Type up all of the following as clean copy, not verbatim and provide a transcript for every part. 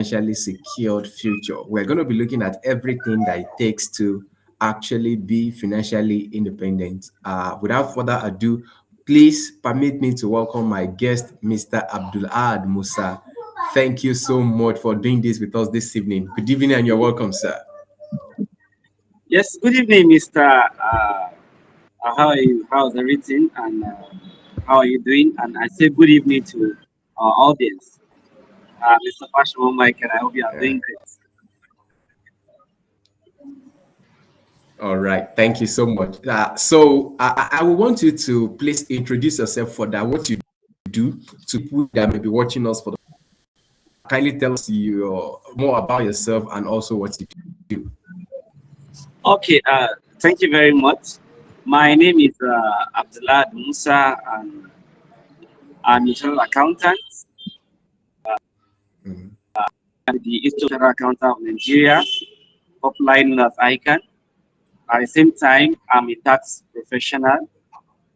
financially secured future. We're going to be looking at everything that it takes to actually be financially independent. Without further ado, please permit me to welcome my guest, Mr. Abdulahad Musa. Thank you so much for doing this with us this evening. Good evening and you're welcome, sir. Yes, good evening, Mr. How are you? How's everything? And how are you doing? And I say good evening to our audience. Mr. Fashion Mike, and I hope you are Yeah. doing great. All right. Thank you so much. So I will want you to please introduce yourself for that, what you do to people that may be watching us for the kindly tell us more about yourself and also what you do. Okay, thank you very much. My name is Abdullah Musa, and I'm a general accountant Mhm. at the Institute General Accountant of Nigeria, popularly known as ICANN. At the same time, I'm a tax professional,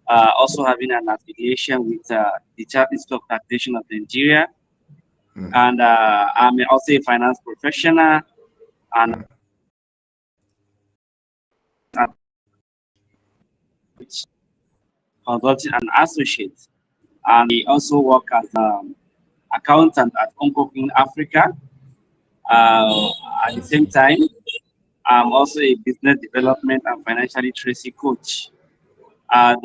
also having an affiliation with the Chartered Institute of Taxation of Nigeria, Mhm. and I'm also a finance professional and Mhm. consulting and associate. And I also work as an accountant at Oncoking Africa. Uh, at the same Okay. time, I'm also a business development and financial literacy coach. And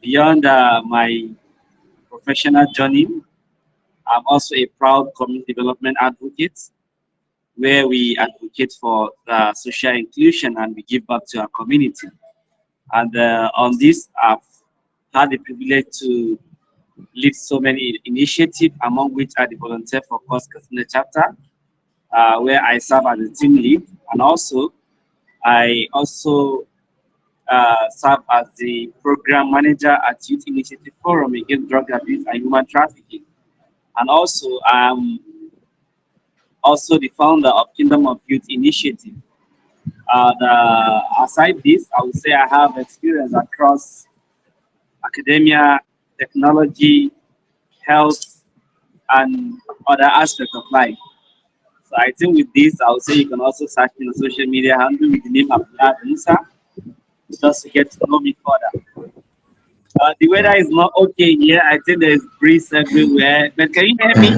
beyond my professional journey, I'm also a proud community development advocate, where we advocate for social inclusion and we give back to our community. And on this, I've had the privilege to lead so many initiatives, among which are the Volunteer for Cause Casino chapter, where I serve as a team lead, and also I also serve as the program manager at Youth Initiative Forum Against Drug Abuse and Human Trafficking, and also I'm also the founder of Kingdom of Youth Initiative. Aside this, I would say I have experience across academia, technology, health, and other aspects of life. So I think with this, I would say you can also search me on social media handle with the name Abdullah Musa, just to get to know me further. The weather is not okay here. I think there's breeze everywhere. But can you hear me?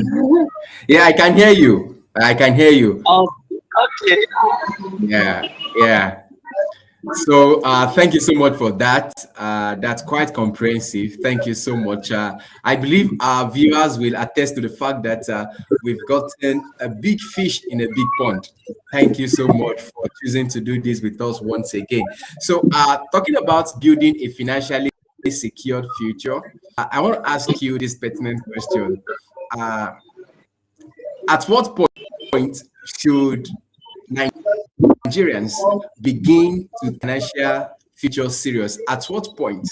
Yeah, I can hear you. I can hear you. Oh, okay. Yeah, yeah. So thank you so much for that. That's quite comprehensive. Thank you so much. I believe our viewers will attest to the fact that we've gotten a big fish in a big pond. Thank you so much for choosing to do this with us once again. So talking about building a financially secured future, I want to ask you this pertinent question. Uh, at what point should Nigerians begin to financial future serious? At what point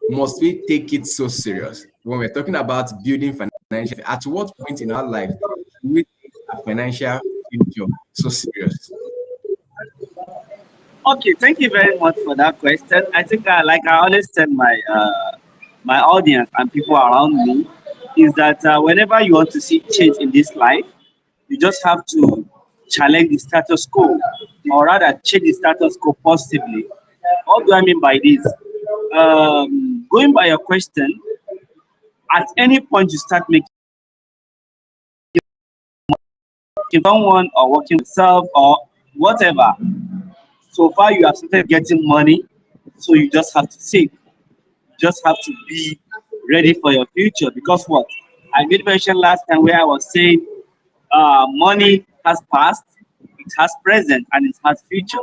must we take it so serious when we're talking about building financial? At what point in our life do we take our financial future so serious? Okay, thank you very much for that question. I think, like I always tell my audience and people around me, is that whenever you want to see change in this life, you just have to challenge the status quo, or rather, change the status quo positively. What do I mean by this? Going by your question, at any point you start making someone or working with self or whatever, so far you have started getting money, so you just have to save. Just have to be ready for your future, because what I made mention last time where I was saying money has past, it has present, and it has future.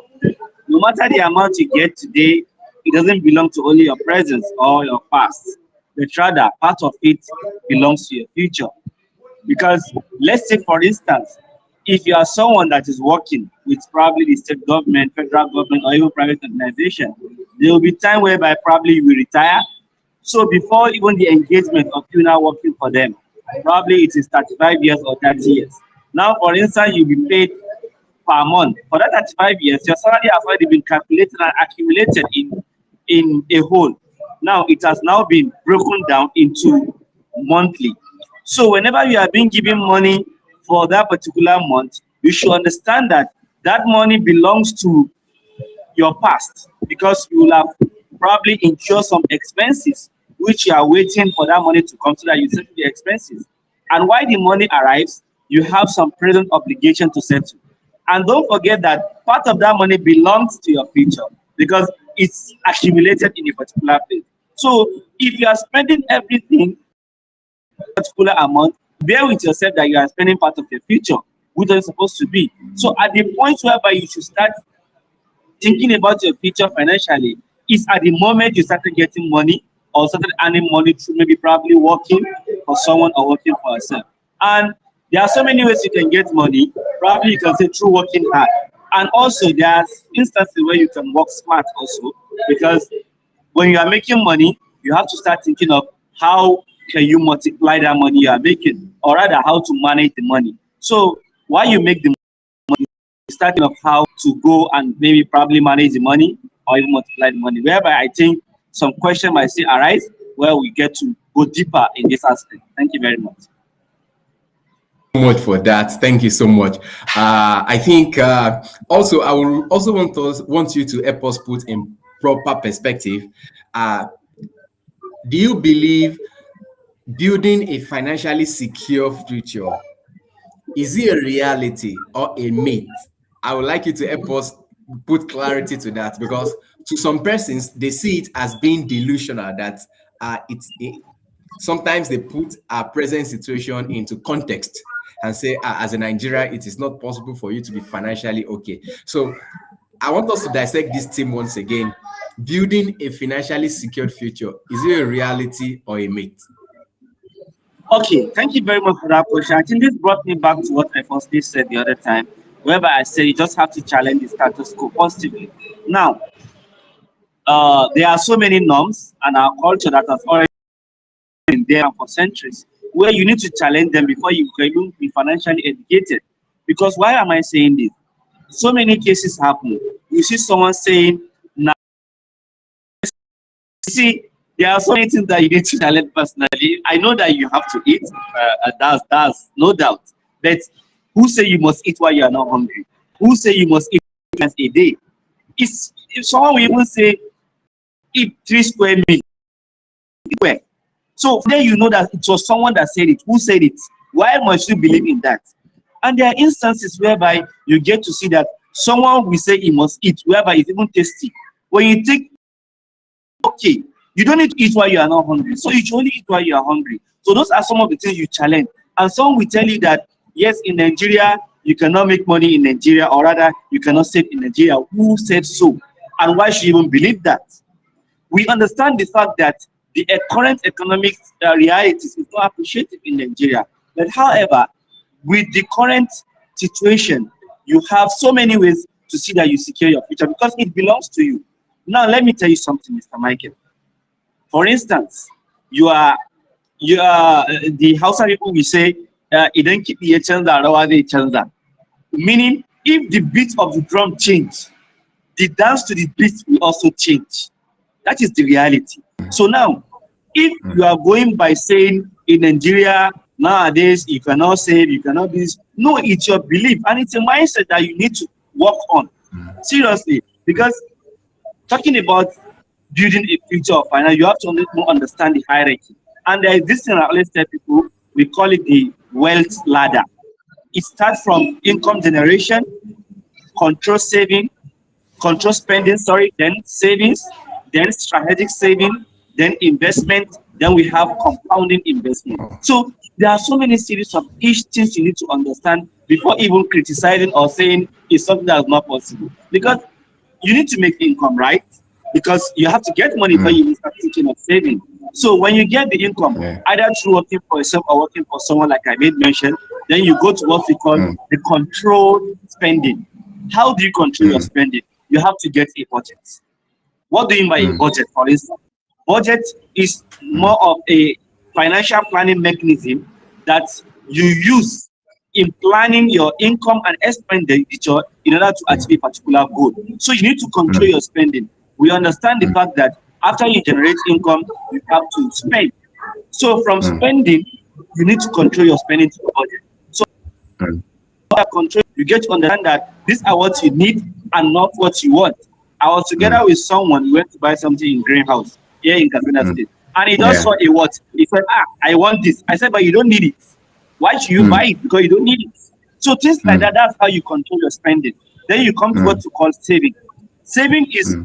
No matter the amount you get today, it doesn't belong to only your present or your past, but rather part of it belongs to your future. Because let's say, for instance, if you are someone that is working with probably the state government, federal government, or even private organization, there will be time whereby probably you will retire. So before even the engagement of you now working for them, probably it is 35 years or 30 years. Now, for instance, you'll be paid per month. For that 35 years, your salary has already been calculated and accumulated in a whole. Now it has now been broken down into monthly. So whenever you are being given money for that particular month, you should understand that that money belongs to your past, because you will have probably incurred some expenses which you are waiting for that money to come so that you settle the expenses. And while the money arrives, you have some present obligation to settle. And don't forget that part of that money belongs to your future because it's accumulated in a particular place. So if you are spending everything, a particular amount, bear with yourself that you are spending part of your future, which is supposed to be. So at the point whereby you should start thinking about your future financially is at the moment you started getting money or started earning money through maybe probably working for someone or working for yourself. And there are so many ways you can get money. Probably you can say through working hard. And also there's instances where you can work smart also, because when you are making money, you have to start thinking of how can you multiply that money you are making, or rather how to manage the money. So while you make the starting of how to go and maybe probably manage the money or even multiply the money, whereby I think some question might still arise where we get to go deeper in this aspect. Thank you very much. Much for that. Thank you so much. I think also I will also want you to help us put in proper perspective. Do you believe building a financially secure future is it a reality or a myth? I would like you to help us put clarity to that, because to some persons they see it as being delusional, that sometimes they put our present situation into context and say, as a Nigerian, it is not possible for you to be financially okay. So I want us to dissect this theme once again. Building a financially secured future, is it a reality or a myth? Okay, thank you very much for that question. I think this brought me back to what I firstly said the other time, whereby I said you just have to challenge the status quo positively. Now, there are so many norms and our culture that has already been there for centuries, where you need to challenge them before you can even be financially educated. Because why am I saying this? So many cases happen. You see someone saying, now, see, there are so many things that you need to challenge personally. I know that you have to eat, that's no doubt. But who say you must eat while you are not hungry? Who say you must eat once a day? If someone will even say, eat 3 square meals, so then you know that it was someone that said it. Who said it? Why must you believe in that? And there are instances whereby you get to see that someone will say he must eat, whereby it's even tasty. When you think, okay, you don't need to eat while you are not hungry, so you should only eat while you are hungry. So those are some of the things you challenge. And someone will tell you that, yes, in Nigeria, you cannot make money in Nigeria, or rather, you cannot save in Nigeria. Who said so? And why should you even believe that? We understand the fact that the current economic realities is not appreciative in Nigeria. But however, with the current situation, you have so many ways to see that you secure your future because it belongs to you. Now, let me tell you something, Mr. Michael. For instance, you are the Hausa people will say, "Idan kiɗi ya canza, rawa zai canza." Meaning, if the beat of the drum change, the dance to the beat will also change. That is the reality. So now, if you are going by saying in Nigeria nowadays you cannot save, you cannot do this, no, it's your belief and it's a mindset that you need to work on seriously. Because talking about building a future of finance, you have to understand the hierarchy. And there is this thing I always tell people, we call it the wealth ladder. It starts from income generation, control saving, control spending, then savings, then strategic saving, then investment, then we have compounding investment. So there are so many series of each things you need to understand before even criticizing or saying it's something that is not possible. Because you need to make income, right? Because you have to get money before you start thinking of saving. So when you get the income, either through working for yourself or working for someone like I made mention, then you go to what we call the controlled spending. How do you control your spending? You have to get a budget. What do you mean by a budget, for instance? Budget is more of a financial planning mechanism that you use in planning your income and expenditure in order to achieve a particular goal. So you need to control your spending. We understand the fact that after you generate income, you have to spend. So from spending, you need to control your spending to the budget. So have control. You get to understand that these are what you need and not what you want. I was together with someone, we went to buy something in Greenhouse here in Katsina State. And he just saw a what? He said, I want this. I said, but you don't need it. Why should you buy it? Because you don't need it. So things like that, that's how you control your spending. Then you come to what you call saving. Saving is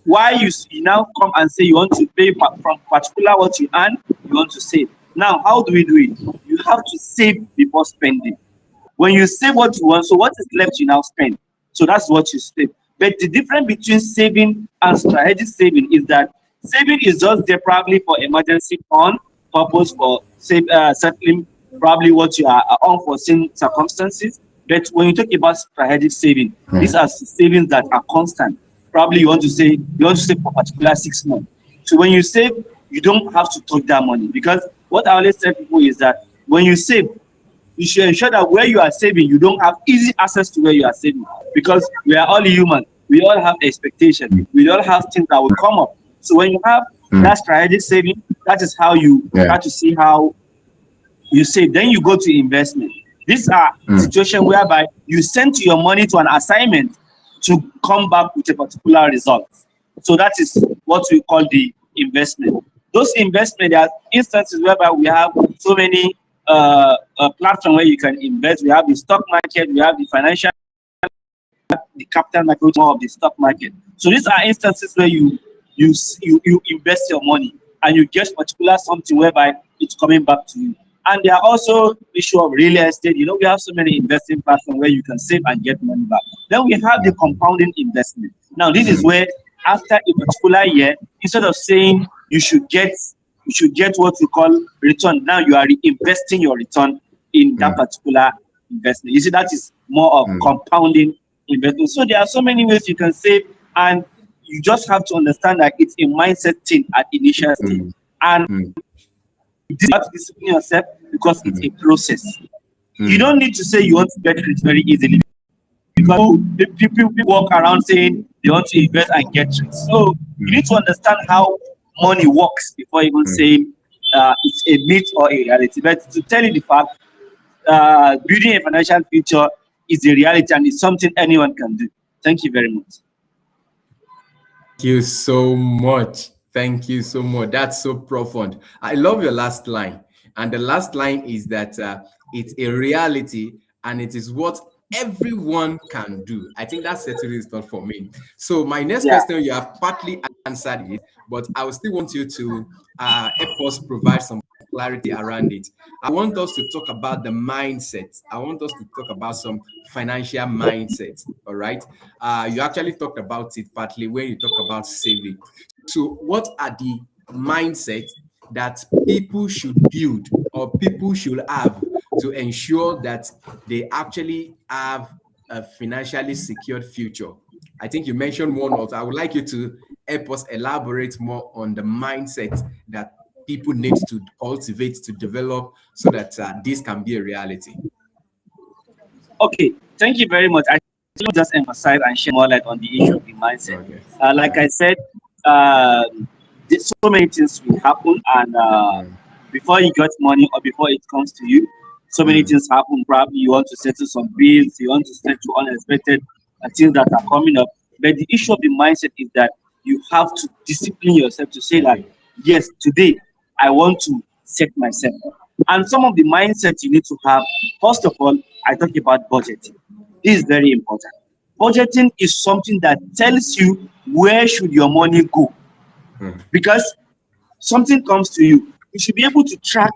why you now come and say you want to pay from particular what you earn, you want to save. Now, how do we do it? You have to save before spending. When you save what you want, so what is left you now spend. So that's what you save. But the difference between saving and strategic saving is that saving is just there probably for emergency fund purpose, for settling probably what you are unforeseen circumstances. But when you talk about strategic saving, these are savings that are constant. Probably you want to save for particular 6 months. So when you save, you don't have to touch that money, because what I always tell people is that when you save, you should ensure that where you are saving, you don't have easy access to where you are saving, because we are all human. We all have expectations. We all have things that will come up. So when you have that strategic saving, that is how you start to see how you save. Then you go to investment. These are situations whereby you send your money to an assignment to come back with a particular result. So that is what we call the investment. Those investments, there are instances whereby we have so many platforms where you can invest. We have the stock market, we have the financial, the capital market, more of the stock market. So these are instances where you invest your money and you get particular something whereby it's coming back to you. And there are also issue of real estate. You know, we have so many investing platforms where you can save and get money back. Then we have the compounding investment. Now, this is where after a particular year, instead of saying you should get what we call return, now you are reinvesting your return in that particular investment. You see, that is more of compounding investment. So there are so many ways you can save, and you just have to understand that it's a mindset thing at initial stage. And you have to discipline yourself, because it's a process. You don't need to say you want to get rich very easily, because people walk around saying they want to invest and get rich. So you need to understand how money works before even saying it's a myth or a reality. But to tell you the fact, building a financial future is a reality, and it's something anyone can do. Thank you very much. Thank you so much. Thank you so much. That's so profound. I love your last line. And the last line is that it's a reality and it is what everyone can do. I think that certainly is not for me. So my next question, you have partly answered it, but I will still want you to help us provide some clarity around it. I want us to talk about the mindset. I want us to talk about some financial mindset. All right. You actually talked about it partly when you talk about saving. So what are the mindsets that people should build or people should have to ensure that they actually have a financially secured future? I think you mentioned one also. I would like you to help us elaborate more on the mindset that people need to cultivate, to develop, so that this can be a reality. Okay, thank you very much. I will just emphasize and share more light on the issue of the mindset. Okay. Like I said, so many things will happen, and before you get money or before it comes to you, so many things happen. Probably you want to settle some bills, you want to settle unexpected things that are coming up. But the issue of the mindset is that you have to discipline yourself to say that, yes, today I want to set myself. And some of the mindsets you need to have, first of all, I talk about budgeting. This is very important. Budgeting is something that tells you where should your money go. Because something comes to you, you should be able to track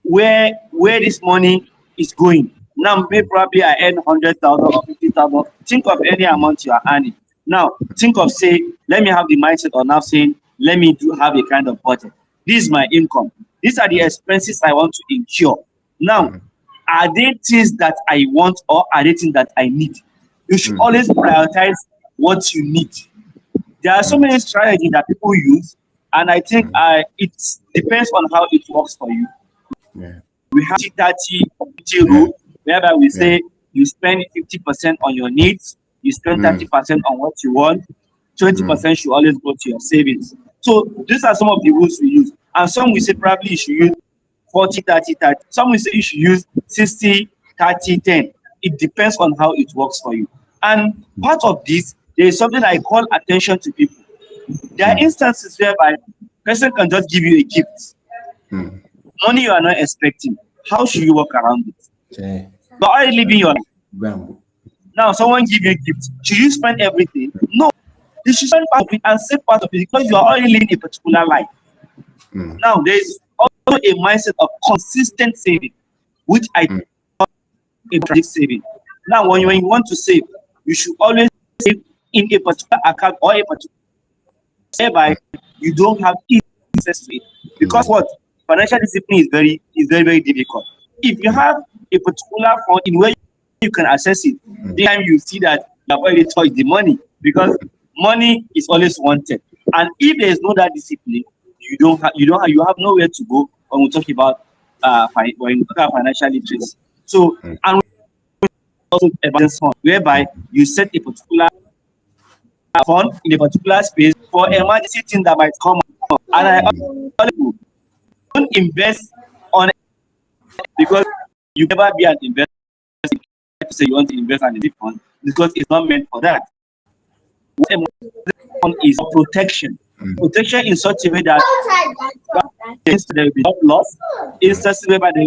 where this money is going. Now, maybe probably I earn 100,000 or 50,000. Think of any amount you are earning. Now, think of, say, let me have the mindset of now saying, let me have a kind of budget. This is my income. These are the expenses I want to incur. Now, are they things that I want or are they things that I need? You should always prioritize what you need. There are so many strategies that people use, and I think it depends on how it works for you. We have 30 rule, whereby we say you spend 50% on your needs, you spend 30% on what you want, 20% should always go to your savings. So these are some of the rules we use. And some we say probably you should use 40, 30, 30. Some we say you should use 60, 30, 10. It depends on how it works for you. And part of this, there is something I call attention to people. There are instances whereby person can just give you a gift. Money you are not expecting. How should you work around it? Okay. But are you living your life? Bamboo. Now, someone give you a gift. Should you spend everything? No. You should spend part of it and save part of it because you are already living a particular life. Now, there is also a mindset of consistent saving, which I call a saving. Now, when you want to save, you should always save in a particular account or a particular whereby you don't have access to it. Because what? Financial discipline is very, very difficult. If you have a particular fund in where you can access it, the time you see that you have already touched the money, because money is always wanted. And if there is no that discipline, you have nowhere to go when we talk about financial literacy. So, and also emergency fund, whereby you set a particular fund in a particular space for emergency things that might come up. And I always don't invest on it because you never be an investor. To say you want to invest in a fund because it's not meant for that. What emergency fund is protection. Protection in such a way that there will be job loss, instances whereby there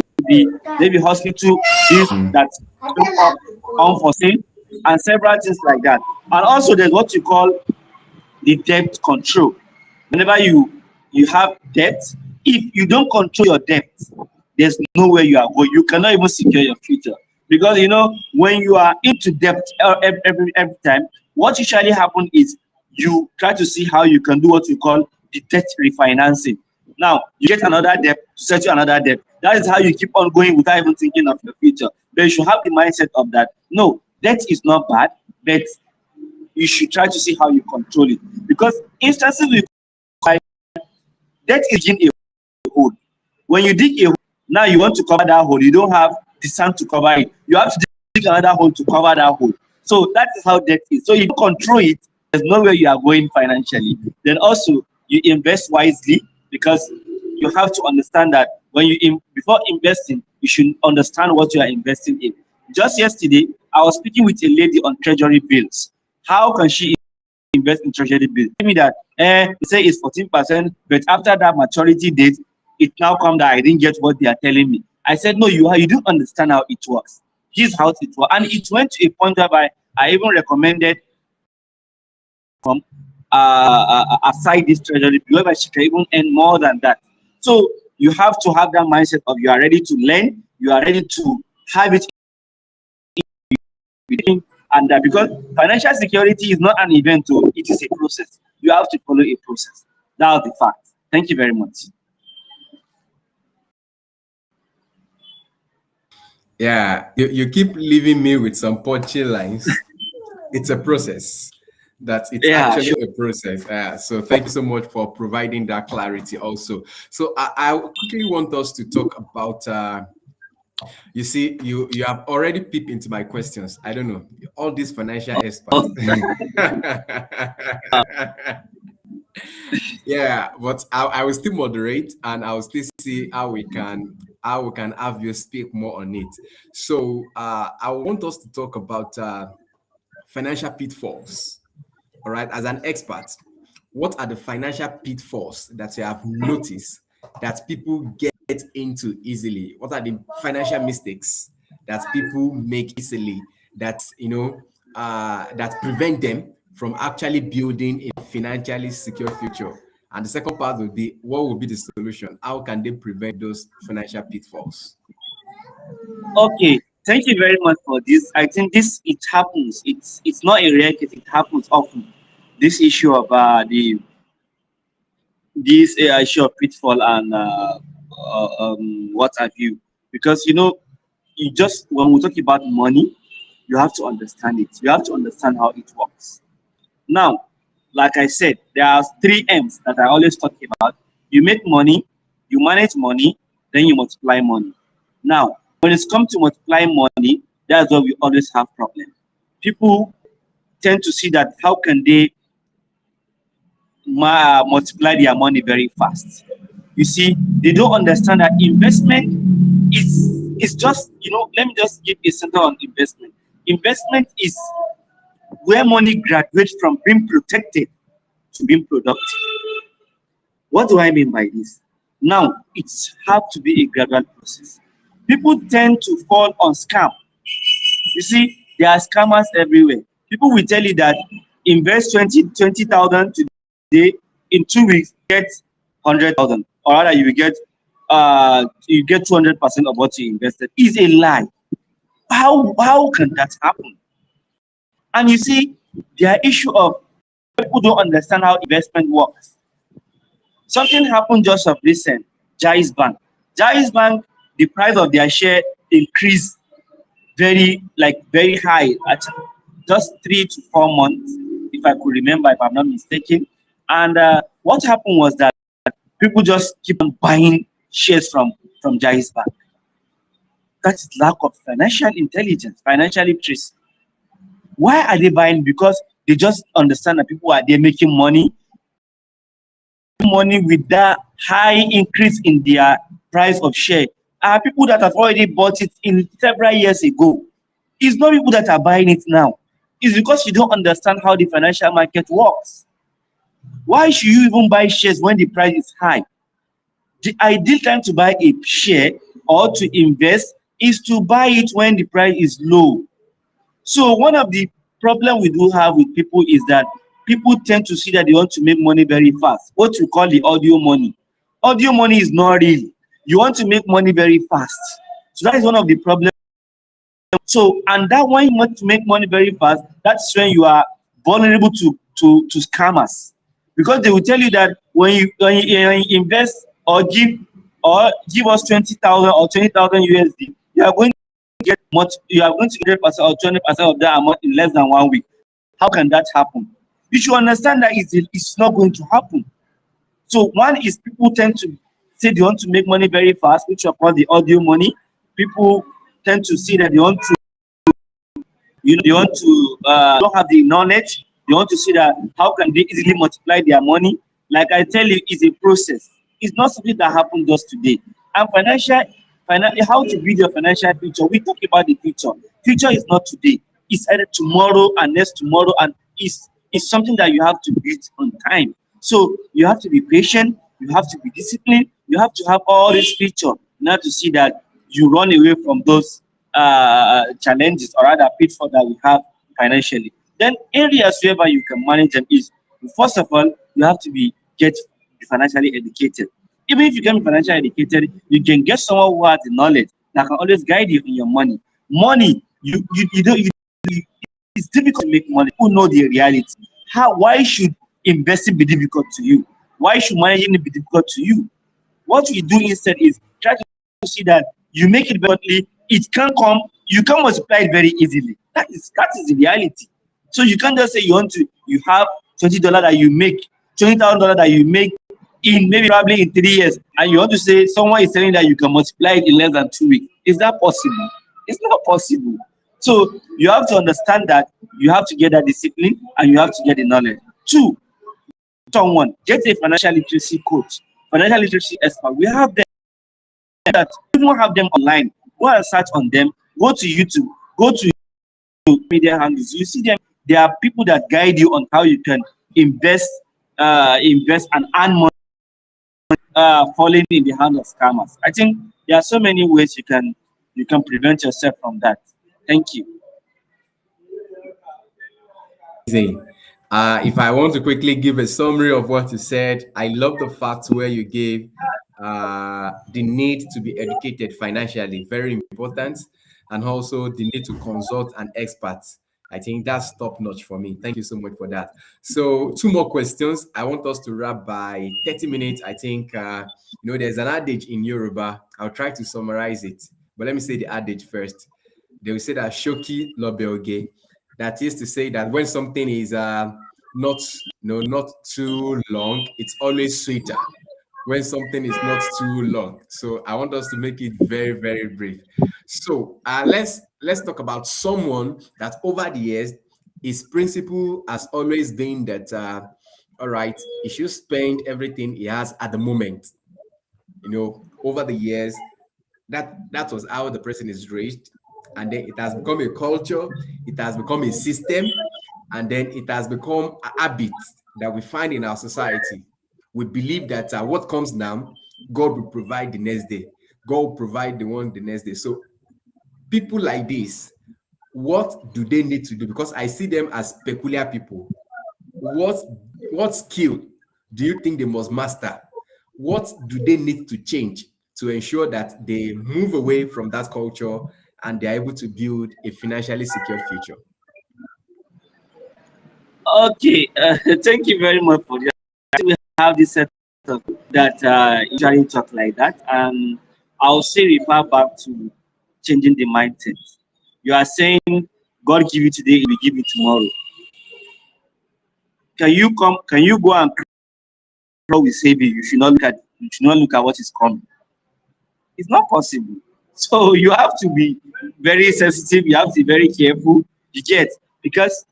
will be hospital bills that come up unforeseen, and several things like that. And also there's what you call the debt control. Whenever you have debt, if you don't control your debt, there's nowhere you are going. You cannot even secure your future. Because when you are into debt every time, what usually happens is you try to see how you can do what you call the debt refinancing. Now, you get another debt to set you another debt. That is how you keep on going without even thinking of your future. But you should have the mindset of that. No, debt is not bad, but you should try to see how you control it. Because instances debt is in a hole. When you dig a hole, now you want to cover that hole. You don't have the sand to cover it. You have to dig another hole to cover that hole. So that is how debt is. So if you control it, there's nowhere you are going financially. Then also you invest wisely, because you have to understand that before investing, you should understand what you are investing in. Just yesterday, I was speaking with a lady on treasury bills. How can she invest in treasury bills? Tell me that they say it's 14%, but after that maturity date, it now comes that I didn't get what they are telling me. I said, no, you don't understand how it works. This is how it works. And it went to a point whereby I even recommended from aside this treasury bill, whereby she can even earn more than that. So you have to have that mindset of you are ready to learn, you are ready to have it and that, because financial security is not an event, it is a process. You have to follow a process. That's the fact. Thank you very much. Yeah, you keep leaving me with some punchy lines. It's a process. It's actually a process. So thank you so much for providing that clarity also. So I quickly want us to talk about, you see, you have already peeped into my questions. I don't know, all these financial experts. Yeah, but I will still moderate, and I will still see how we can have you speak more on it. So I want us to talk about financial pitfalls. All right, as an expert, what are the financial pitfalls that you have noticed that people get into easily? What are the financial mistakes that people make easily that that prevent them from actually building a financially secure future? And the second part would be, what would be the solution? How can they prevent those financial pitfalls? Okay, thank you very much for this. I think it happens. It's not a rare case. It happens often. This issue of this issue of pitfall and what have you, because when we talk about money, you have to understand it. You have to understand how it works. Now, like I said, there are 3 M's that I always talk about. You make money, you manage money, then you multiply money. Now, when it's come to multiplying money, that's where we always have problems. People tend to see that how can they multiply their money very fast. You see, they don't understand that investment is It's just, let me just give a center on investment. Investment is where money graduates from being protected to being productive. What do I mean by this? Now, it's have to be a gradual process. People tend to fall on scam. You see, there are scammers everywhere. People will tell you that invest 20,000 today, in 2 weeks, get 100,000, or rather, you get 200% of what you invested. Is a lie. How can that happen? And you see, their issue of people don't understand how investment works. Something happened just of recent. Jais Bank. Jais Bank, the price of their share increased very high at just 3 to 4 months, if I could remember, if I'm not mistaken. And what happened was that people just keep on buying shares from Jais Bank. That is lack of financial intelligence, financial literacy. Why are they buying? Because they just understand that people are there making money with that high increase in their price of share. Are people that have already bought it in several years ago. It's not people that are buying it now. It's because you don't understand how the financial market works. Why should you even buy shares when the price is high? The ideal time to buy a share or to invest is to buy it when the price is low. So one of the problems we do have with people is that people tend to see that they want to make money very fast. What we call the audio money. Audio money is not real. You want to make money very fast. So that is one of the problems. So, and that when you want to make money very fast, that's when you are vulnerable to scammers, because they will tell you that when you invest or give us 20,000 or 20,000 USD, you are going to get 100% or 20% of that amount in less than 1 week. How can that happen? You should understand that it's not going to happen. So one is people tend to say they want to make money very fast, which are called the audio money. People tend to see that they want to don't have the knowledge. They want to see that how can they easily multiply their money. Like I tell you, it's a process. It's not something that happened just today. And how to build your financial future. We talk about the future. Future is not today. It's either tomorrow and next tomorrow, and it's something that you have to build on time. So you have to be patient. You have to be disciplined. You have to have all these features in order to see that you run away from those challenges, or rather pitfalls that we have financially. Then areas wherever you can manage them is, first of all, you have to be financially educated. Even if you can be financially educated, you can get someone who has the knowledge that can always guide you in your money. Money, it's difficult to make money. Who know the reality? Why should investing be difficult to you? Why should managing it be difficult to you? What we do instead is try to see that you make it difficultly. It can come. You can multiply it very easily. That is the reality. So you can't just say you have $20 that you make, $20,000 that you make in probably in 3 years, and you want to say someone is telling that you can multiply it in less than 2 weeks. Is that possible? It's not possible. So you have to understand that you have to get that discipline and you have to get the knowledge. 2, someone get a financial literacy coach, financial literacy expert. We have them that we don't have them online. Go and search on them. Go to YouTube. Go to media handles. You see them. There are people that guide you on how you can invest and earn money, falling in the hands of scammers. I think there are so many ways you can prevent yourself from that. Thank you. If I want to quickly give a summary of what you said, I love the fact where you gave the need to be educated financially, very important, and also the need to consult an expert. I think that's top notch for me. Thank you so much for that. So 2 more questions. I want us to wrap by 30 minutes. I think, there's an adage in Yoruba. I'll try to summarize it, but let me say the adage first. They will say that shoki lobeoge. That is to say that when something is not too long, it's always sweeter when something is not too long. So I want us to make it very, very brief. So let's talk about someone that over the years, his principle has always been that, all right, he should spend everything he has at the moment. Over the years, that was how the person is raised, and then it has become a culture, it has become a system, and then it has become a habit that we find in our society. We believe that what comes now, God will provide the next day. God will provide the one the next day. So people like this, what do they need to do? Because I see them as peculiar people. What skill do you think they must master? What do they need to change to ensure that they move away from that culture and they're able to build a financially secure future? Okay, thank you very much for that. We have this set of that usually talk like that, and I'll say refer back to changing the mindset. You are saying God give you today, He will give you tomorrow. Can you come? Can you go and crawl with saving? You should not look at. You should not look at what is coming. It's not possible. So you have to be very sensitive. You have to be very careful. You get, because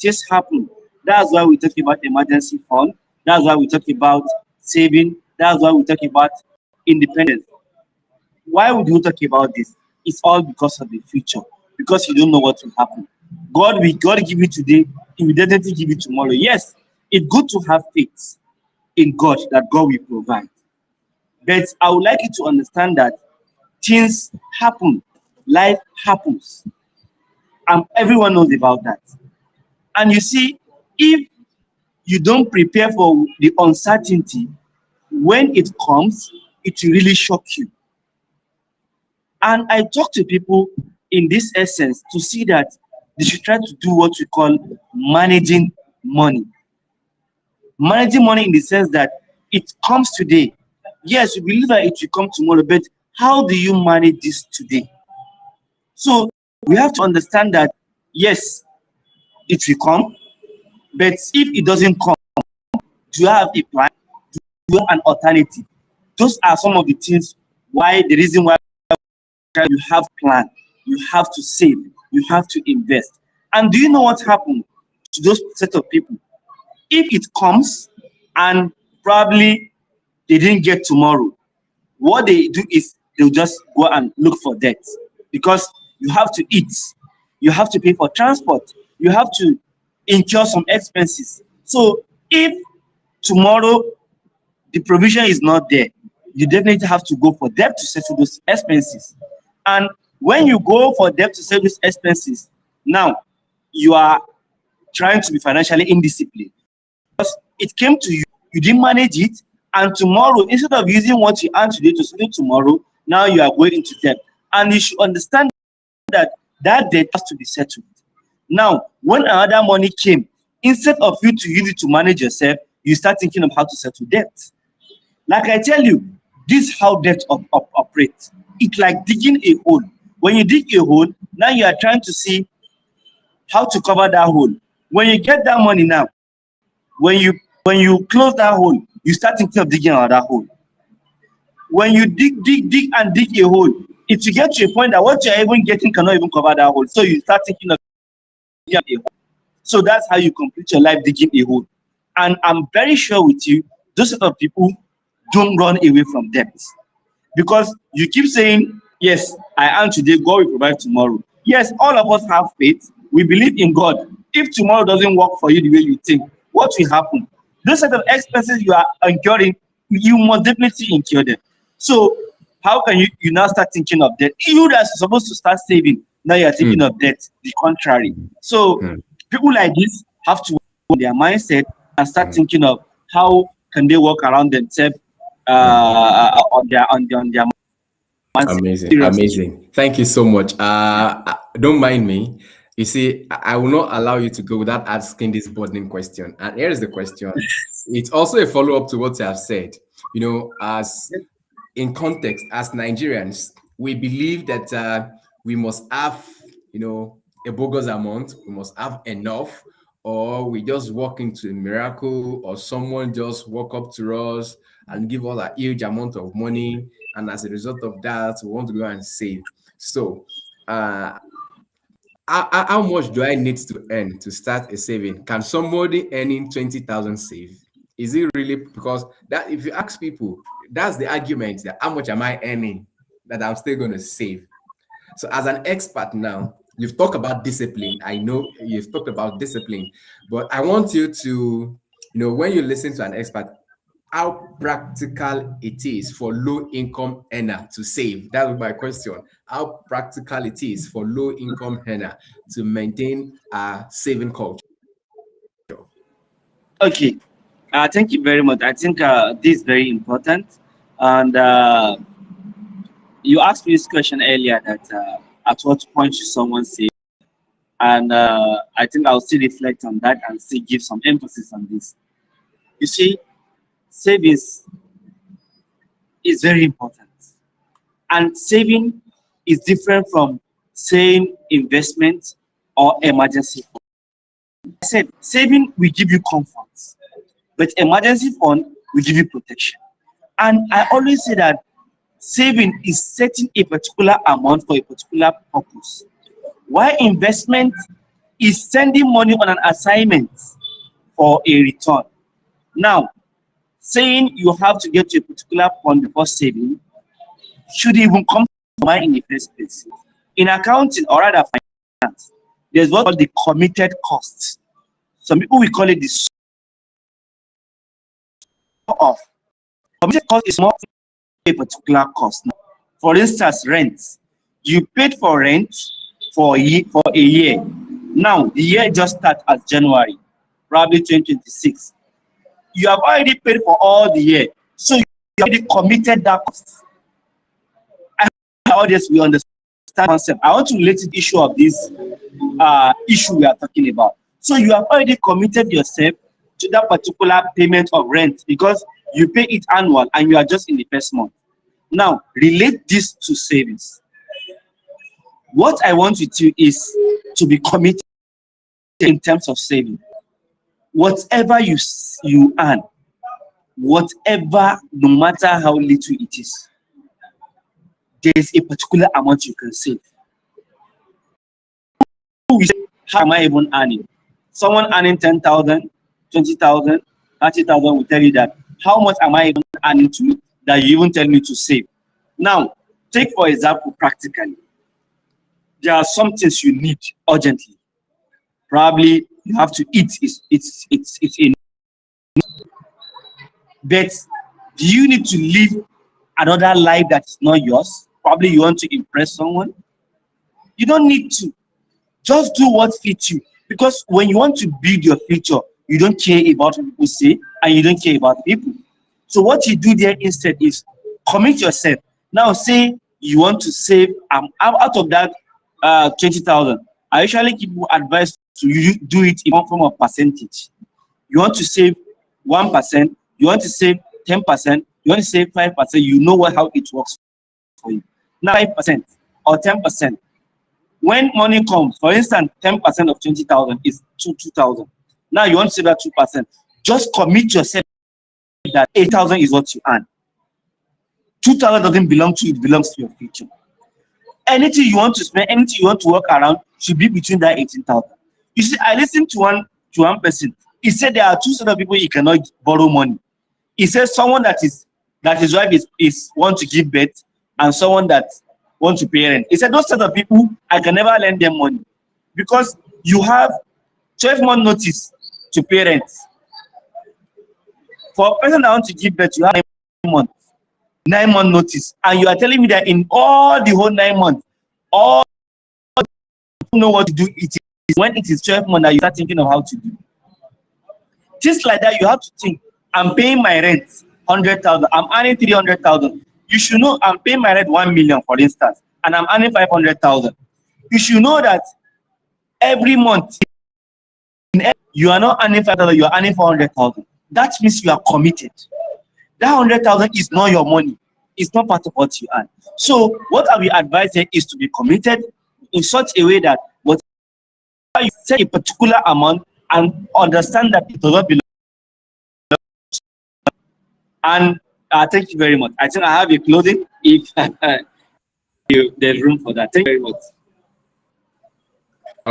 things happen. That's why we talk about emergency fund. That's why we talk about saving. That's why we talk about independence. Why would you talk about this? It's all because of the future. Because you don't know what will happen. God give you today. He will definitely give you tomorrow. Yes, it's good to have faith in God that God will provide. But I would like you to understand that things happen, life happens, and everyone knows about that. And you see, if you don't prepare for the uncertainty, when it comes, it will really shock you. And I talk to people in this essence to see that they should try to do what we call managing money. Managing money in the sense that it comes today. Yes, we believe that it will come tomorrow, but how do you manage this today? So we have to understand that, yes, it will come, but if it doesn't come, do you have a plan? Do you have an alternative? Those are some of the things why the reason why you have plan, you have to save, you have to invest. And do you know what happened to those set of people? If it comes and probably they didn't get tomorrow, what they do is they'll just go and look for debt, because you have to eat, you have to pay for transport, you have to incur some expenses. So if tomorrow the provision is not there, you definitely have to go for debt to settle those expenses. And when you go for debt to settle those expenses, now you are trying to be financially indisciplined, because it came to you, you didn't manage it, and tomorrow, instead of using what you earn today to settle tomorrow, now you are going into debt. And you should understand that that debt has to be settled. Now, when another money came, instead of you to use it to manage yourself, you start thinking of how to settle debt. Like I tell you, this is how debt operates. It's like digging a hole. When you dig a hole, now you are trying to see how to cover that hole. When you get that money now, when you close that hole, you start thinking of digging another hole. When you dig a hole, it will get to a point that what you're even getting cannot even cover that hole. So you start thinking of digging a hole. So that's how you complete your life, digging a hole. And I'm very sure with you, those sort of people don't run away from debt. Because you keep saying, yes, I am today, God will provide tomorrow. Yes, all of us have faith. We believe in God. If tomorrow doesn't work for you the way you think, what will happen? Those set of expenses you are incurring, you must definitely incur them. So how can you now start thinking of debt? You that's supposed to start saving, now you're thinking of debt, the contrary. So people like this have to work on their mindset and start thinking of how can they work around themselves on their mindset. Amazing. Thank you so much. Don't mind me. You see, I will not allow you to go without asking this burning question. And here is the question. It's also a follow-up to what you have said. You know, as in context, as Nigerians, we believe that we must have, you know, a bogus amount. We must have enough, or we just walk into a miracle, or someone just walk up to us and give us a huge amount of money. And as a result of that, we want to go and save. So, how much do I need to earn to start a saving? Can somebody earning 20,000 save? Is it really? Because that, if you ask people, that's the argument, that how much am I earning? that I'm still going to save. So as an expert now, you've talked about discipline. I know you've talked about discipline, but I want you to, when you listen to an expert, how practical it is for low income earner to save. That was my question. How practical it is for low income earner to maintain a saving culture. Okay. Thank you very much. I think this is very important. And you asked me this question earlier that at what point should someone save? And I think I'll still reflect on that and still give some emphasis on this. You see, savings is very important. And saving is different from saying investment or emergency fund. I said saving will give you comfort, but emergency fund will give you protection. And I always say that saving is setting a particular amount for a particular purpose, while investment is sending money on an assignment for a return. Now, saying you have to get to a particular point before saving should even come to mind in the first place. In accounting, or rather finance, there's what called the committed costs. Some people will call it the of committed cost is more a particular cost. For instance, rent. You paid for rent for a year. Now the year just starts as January, probably 2026. You have already paid for all the year, so you already committed that cost. I hope all this we understand concept. I want to relate to the issue of this issue we are talking about. So you have already committed yourself to that particular payment of rent because you pay it annual and you are just in the first month. Now relate this to savings. What I want you to is to be committed in terms of saving. Whatever you earn, whatever, no matter how little it is, there is a particular amount you can save. How am I even earning? Someone earning 10,000, 20,000, 30,000 will tell you that. How much am I even earning to that you even tell me to save? Now, take for example, practically, there are some things you need urgently. Probably you have to eat. It's in. But do you need to live another life that is not yours? Probably you want to impress someone. You don't need to. Just do what fits you. Because when you want to build your future, you don't care about what people say and you don't care about people. So what you do there instead is commit yourself. Now say you want to save out of that 20,000. I usually give you advice to do it in one form of percentage. You want to save 1%, you want to save 10%, you want to save 5%, you know how it works for you. Now 5% or 10%. When money comes, for instance, 10% of 20,000 is 2,000. Now you want to save that 2%. Just commit yourself that 8,000 is what you earn. 2,000 doesn't belong to you, it belongs to your future. Anything you want to spend, anything you want to work around should be between that 18,000. You see, I listened to one person. He said there are two sort of people you cannot borrow money. He says someone that his wife is want to give birth and someone that wants to pay rent. He said those sort of people I can never lend them money because you have 12-month notice to pay rent. For a person that wants to give birth, you have 9 months. 9-month notice, and you are telling me that in all the whole 9 months, all you know what to do. It is when it is 12 months that you start thinking of how to do. Just like that, you have to think. I'm paying my rent 100,000. I'm earning 300,000. You should know I'm paying my rent 1 million, for instance, and I'm earning 500,000. You should know that every month you are not earning 5,000. You are earning 400,000. That means you are committed. That 100,000 is not your money. It's not part of what you earn. So what I will advise here is to be committed in such a way that whatever you set a particular amount and understand that it does not belong. And thank you very much. I think I have a closing if there's room for that. Thank you very much.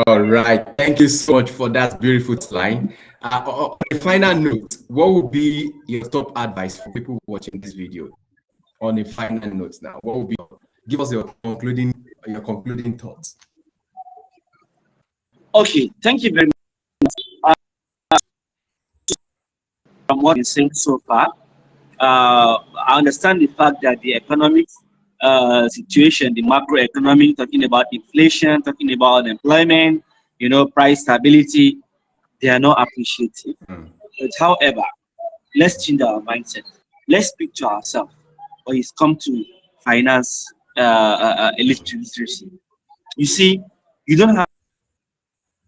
All right. Thank you so much for that beautiful line. On a final note, what would be your top advice for people watching this video? On a final note now, what would be Give us your concluding thoughts. Okay, thank you very much. From what you've seen so far, I understand the fact that the economic situation, the macroeconomic, talking about inflation, talking about unemployment, price stability, they are not appreciative. But however, let's change our mindset. Let's speak to ourselves when it's come to finance literacy. You see, you don't have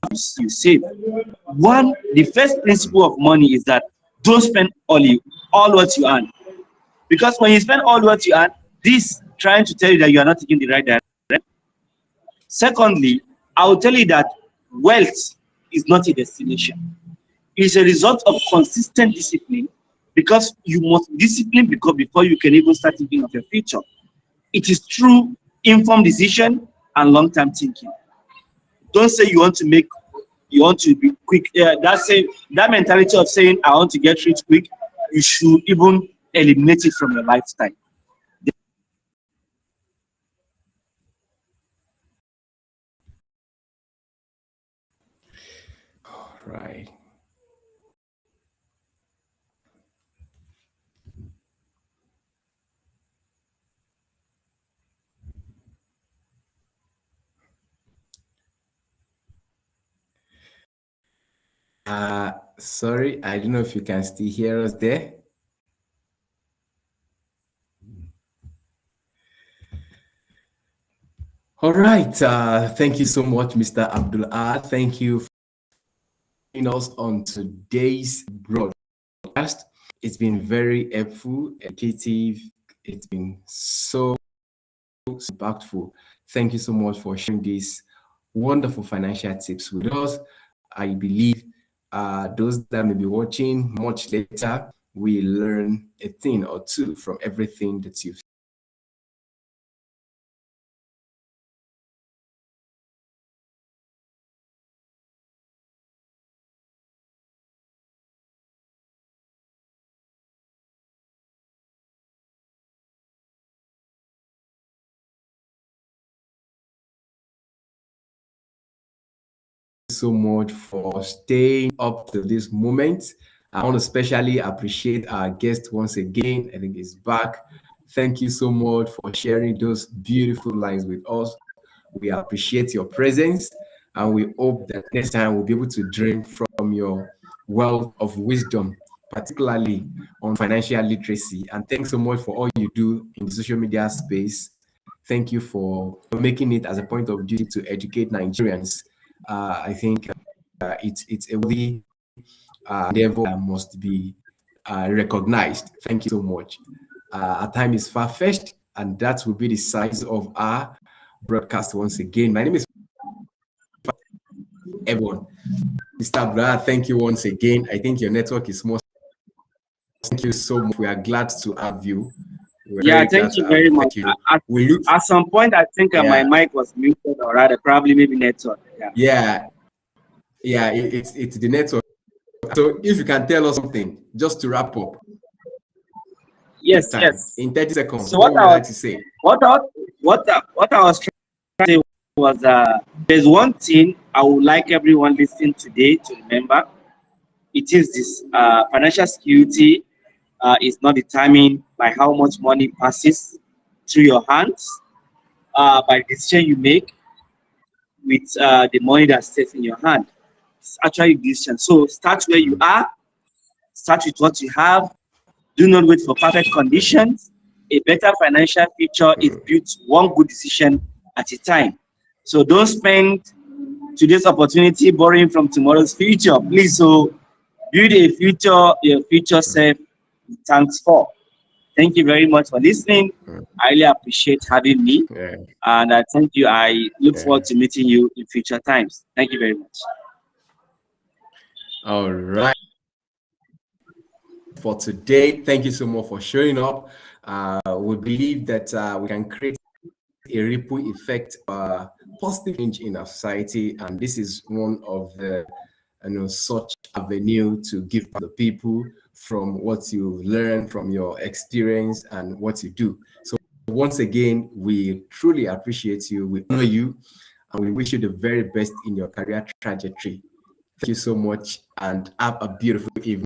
to save. The first principle of money is that don't spend all what you earn. Because when you spend all what you earn, this trying to tell you that you are not taking the right direction. Secondly, I will tell you that wealth is not a destination. It's a result of consistent discipline, because you must discipline before you can even start thinking of your future. It is true informed decision and long-term thinking. Don't say you want to be quick. That mentality of saying I want to get rich quick, you should even eliminate it from your lifestyle. Right. Sorry, I don't know if you can still hear us there. All right. Thank you so much, Mr. Abdul. Thank you for joining us on today's broadcast. It's been very helpful, educative. It's been so impactful. Thank you so much for sharing these wonderful financial tips with us. I believe those that may be watching much later will learn a thing or two from everything that you've so much for staying up to this moment. I want to especially appreciate our guest once again. I think he's back. Thank you so much for sharing those beautiful lines with us. We appreciate your presence, and we hope that next time we'll be able to drink from your wealth of wisdom, particularly on financial literacy. And thanks so much for all you do in the social media space. Thank you for making it as a point of duty to educate Nigerians. I think it's a really endeavor that must be recognized. Thank you so much. Our time is far-fetched, and that will be the size of our broadcast once again. My name is everyone. Mr. Bra, thank you once again. I think your network is more. Thank you so much. We are glad to have you. Thank you very much. At some point, I think my mic was muted, or rather, probably maybe network. It's the network. So if you can tell us something, just to wrap up. Yes. In 30 seconds, so what would you like to say? What I was trying to say was there's one thing I would like everyone listening today to remember. It is this: financial security is not determined by how much money passes through your hands, by the decision you make with the money that stays in your hand. It's actually a decision. So start where you are, start with what you have. Do not wait for perfect conditions. A better financial future is built one good decision at a time. So don't spend today's opportunity borrowing from tomorrow's future. Please, so build a future your future self thanks for. Thank you very much for listening. I really appreciate having me. And I thank you. I look forward to meeting you in future times. Thank you very much. All right. For today, thank you so much for showing up. We believe that we can create a ripple effect, positive change in our society, and this is one of the such avenue to give the people from what you learn from your experience and what you do. So once again, we truly appreciate you. We honor you, and we wish you the very best in your career trajectory. Thank you so much, and have a beautiful evening.